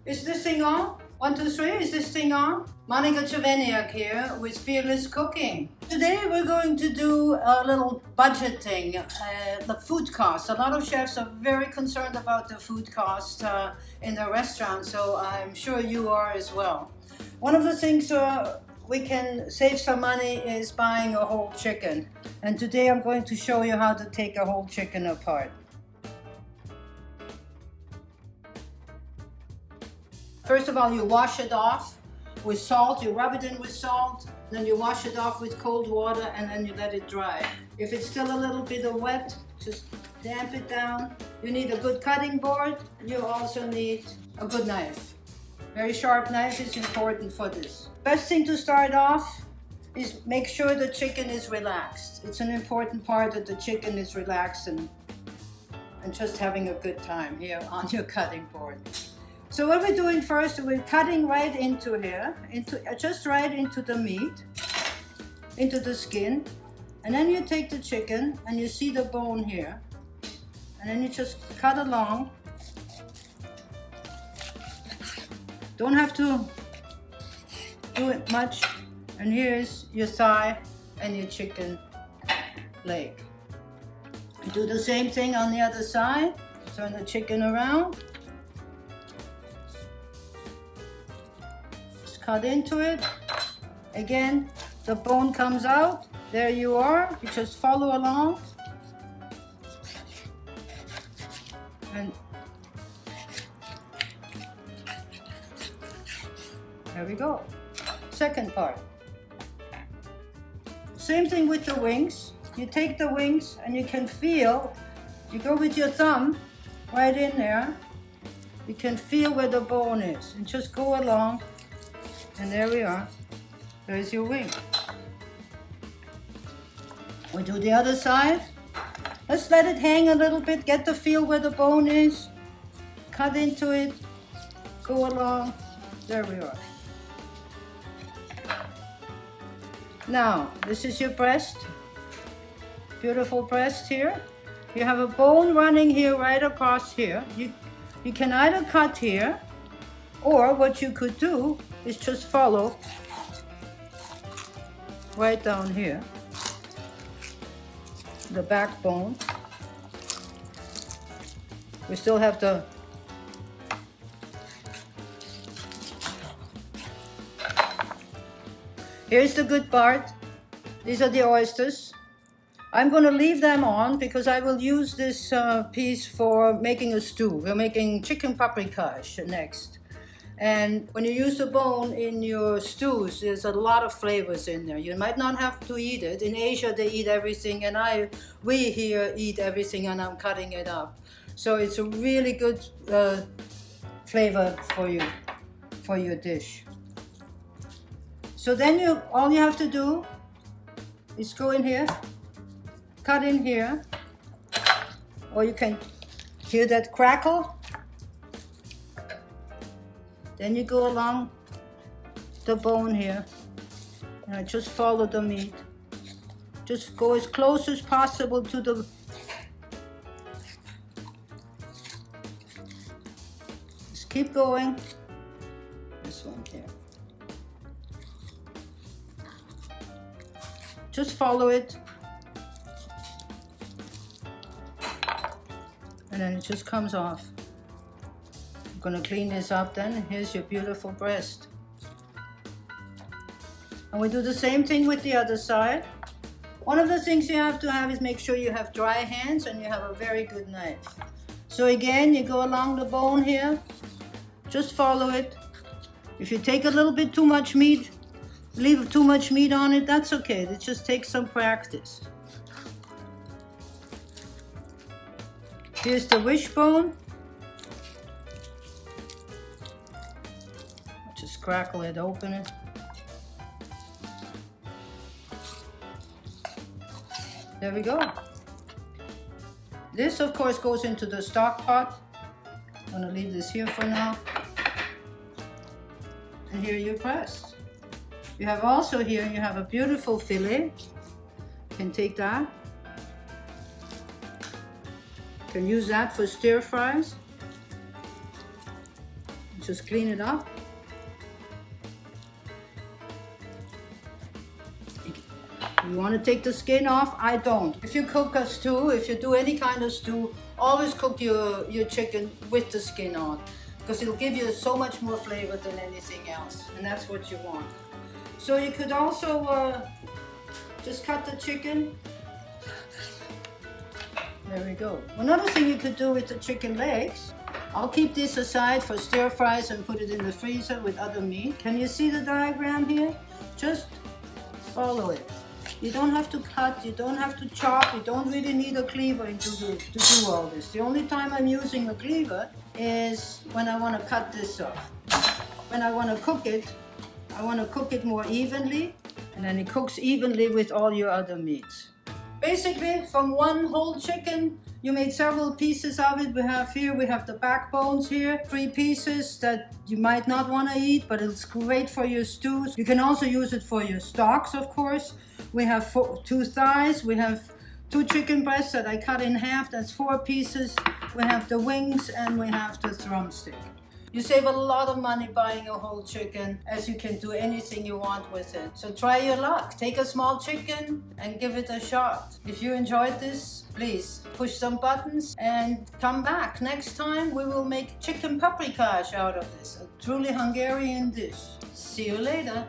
Is this thing on? 1, 2, 3, is this thing on? Monika Czerveniak here with Fearless Cooking. Today we're going to do a little budgeting, the food cost. A lot of chefs are very concerned about the food cost in their restaurant, so I'm sure you are as well. One of the things we can save some money is buying a whole chicken. And today I'm going to show you how to take a whole chicken apart. First of all, you wash it off with salt, you rub it in with salt, then you wash it off with cold water, and then you let it dry. If it's still a little bit of wet, just damp it down. You need a good cutting board, and you also need a good knife. Very sharp knife is important for this. Best thing to start off is make sure the chicken is relaxed. It's an important part that the chicken is relaxed and just having a good time here on your cutting board. So what we're doing first, we're cutting right into here, just right into the meat, into the skin. And then you take the chicken and you see the bone here. And then you just cut along. Don't have to do it much. And here's your thigh and your chicken leg. You do the same thing on the other side. Turn the chicken around. Cut into it. Again, the bone comes out. There you are. You just follow along. And there we go. Second part. Same thing with the wings. You take the wings and you can feel, you go with your thumb right in there. You can feel where the bone is and just go along. And there we are. There's your wing. We do the other side. Let's let it hang a little bit, get the feel where the bone is. Cut into it, go along. There we are. Now, this is your breast. Beautiful breast here. You have a bone running here right across here. You can either cut here, or what you could do is just follow right down here, the backbone. We still have the here's the good part. These are the oysters. I'm going to leave them on because I will use this piece for making a stew. We're making chicken paprikash next. And when you use the bone in your stews, there's a lot of flavors in there. You might not have to eat it. In Asia, they eat everything, and we here eat everything, and I'm cutting it up. So it's a really good flavor for you, for your dish. So then all you have to do is go in here, cut in here, or you can hear that crackle. Then you go along the bone here, and just follow the meat. Just go as close as possible to the just keep going. This one here. Just follow it. And then it just comes off. I'm going to clean this up then. Here's your beautiful breast. And we do the same thing with the other side. One of the things you have to have is make sure you have dry hands and you have a very good knife. So again, you go along the bone here. Just follow it. If you take a little bit too much meat, leave too much meat on it, that's okay. It just takes some practice. Here's the wishbone. Just crackle it, open it. There we go. This, of course, goes into the stock pot. I'm gonna leave this here for now. And here you press. You have also here, you have a beautiful fillet. You can take that. You can use that for stir fries. Just clean it up. You want to take the skin off? I don't. If you cook a stew, if you do any kind of stew, always cook your chicken with the skin on, because it'll give you so much more flavor than anything else, and that's what you want. So you could also just cut the chicken. There we go. Another thing you could do with the chicken legs, I'll keep this aside for stir fries and put it in the freezer with other meat. Can you see the diagram here? Just follow it. You don't have to cut, you don't have to chop, you don't really need a cleaver to do all this. The only time I'm using a cleaver is when I want to cut this off. When I want to cook it, I want to cook it more evenly, and then it cooks evenly with all your other meats. Basically, from one whole chicken, you made several pieces of it. We have the backbones here, 3 pieces that you might not want to eat, but it's great for your stews. You can also use it for your stocks, of course. We have 2 thighs, we have 2 chicken breasts that I cut in half, that's 4 pieces. We have the wings and we have the drumstick. You save a lot of money buying a whole chicken, as you can do anything you want with it. So try your luck. Take a small chicken and give it a shot. If you enjoyed this, please push some buttons and come back. Next time we will make chicken paprikash out of this, a truly Hungarian dish. See you later.